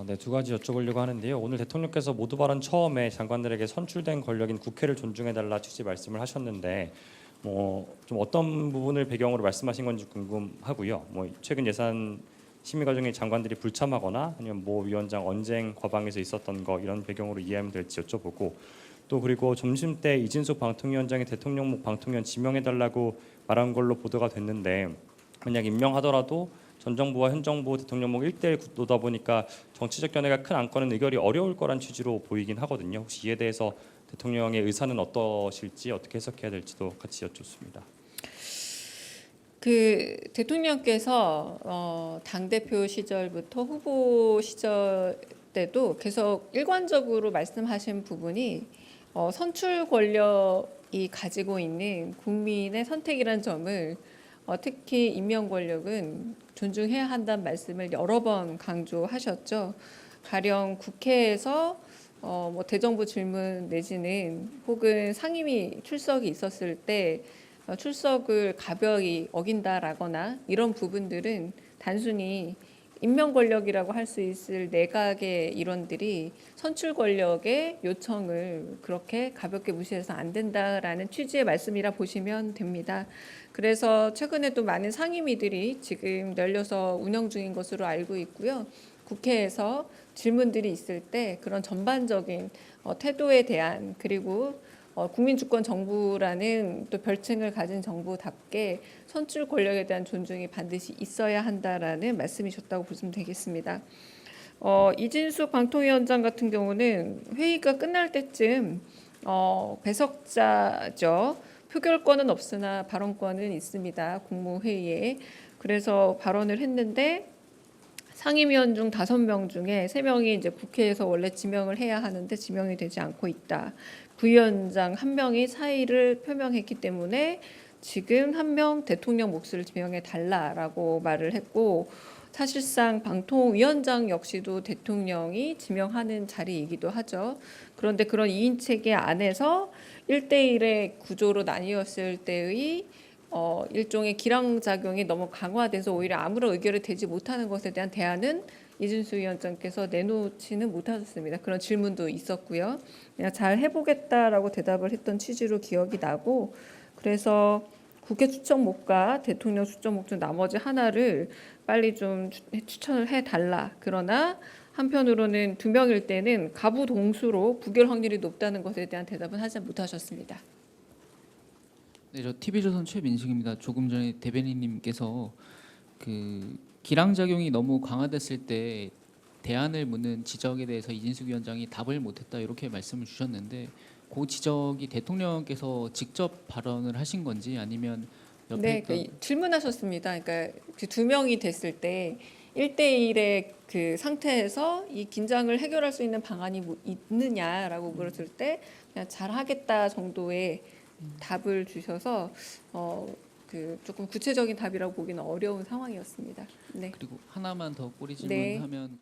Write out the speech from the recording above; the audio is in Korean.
네, 두 가지 여쭤보려고 하는데요. 오늘 대통령께서 모두 발언 처음에 장관들에게 선출된 권력인 국회를 존중해달라 취지 말씀을 하셨는데, 좀 어떤 부분을 배경으로 말씀하신 건지 궁금하고요. 최근 예산 심의 과정에 장관들이 불참하거나 아니면 모 위원장 언쟁 과방에서 있었던 거 이런 배경으로 이해하면 될지 여쭤보고, 또 그리고 점심 때 이진숙 방통위원장이 대통령목 방통위원 지명해달라고 말한 걸로 보도가 됐는데, 만약 임명하더라도 전 정부와 현 정부 대통령목 1대1 구도다 보니까 정치적 견해가 큰 안건은 의결이 어려울 거란 취지로 보이긴 하거든요. 혹시 이에 대해서 대통령의 의사는 어떠실지, 어떻게 해석해야 될지도 같이 여쭙습니다. 그 대통령께서 당대표 시절부터 후보 시절 때도 계속 일관적으로 말씀하신 부분이 선출 권력이 가지고 있는 국민의 선택이란 점을 특히 임명 권력은 존중해야 한다는 말씀을 여러 번 강조하셨죠. 가령 국회에서 대정부 질문 내지는 혹은 상임위 출석이 있었을 때 출석을 가벼이 어긴다라거나 이런 부분들은 단순히 임명 권력이라고 할 수 있을 내각의 일원들이 선출 권력의 요청을 그렇게 가볍게 무시해서 안 된다라는 취지의 말씀이라 보시면 됩니다. 그래서 최근에도 많은 상임위들이 지금 열려서 운영 중인 것으로 알고 있고요. 국회에서 질문들이 있을 때 그런 전반적인 태도에 대한, 그리고 국민주권 정부라는 또 별칭을 가진 정부답게 선출 권력에 대한 존중이 반드시 있어야 한다라는 말씀이셨다고 보시면 되겠습니다. 이진숙 방통위원장 같은 경우는 회의가 끝날 때쯤 배석자죠. 표결권은 없으나 발언권은 있습니다. 국무회의에. 그래서 발언을 했는데 상임위원 중 5명 중에 3명이 이제 국회에서 원래 지명을 해야 하는데 지명이 되지 않고 있다. 부위원장 1명이 사의를 표명했기 때문에 지금 1명 대통령 몫을 지명해 달라라고 말을 했고, 사실상 방통위원장 역시도 대통령이 지명하는 자리이기도 하죠. 그런데 그런 2인 체계 안에서 1대1의 구조로 나뉘었을 때의 일종의 기량작용이 너무 강화돼서 오히려 아무런 의결이 되지 못하는 것에 대한 대안은 이준수 위원장께서 내놓지는 못하셨습니다. 그런 질문도 있었고요. 그냥 잘 해보겠다라고 대답을 했던 취지로 기억이 나고, 그래서 국회 추천목과 대통령 추천목 중 나머지 하나를 빨리 좀 추천을 해달라. 그러나 한편으로는 2명일 때는 가부동수로 부결 확률이 높다는 것에 대한 대답은 하지 못하셨습니다. 네, 저 TV조선 최민식입니다. 조금 전에 대변인님께서 그 기량작용이 너무 강화됐을 때 대안을 묻는 지적에 대해서 이진숙 위원장이 답을 못했다 이렇게 말씀을 주셨는데, 그 지적이 대통령께서 직접 발언을 하신 건지 아니면 옆에 네, 있던 질문하셨습니다. 그러니까 그 2명이 됐을 때 1대1의 그 상태에서 이 긴장을 해결할 수 있는 방안이 뭐 있느냐라고 물었을 때 그냥 잘하겠다 정도의 답을 주셔서 조금 구체적인 답이라고 보기는 어려운 상황이었습니다. 네. 그리고 하나만 더 꼬리 네. 질문하면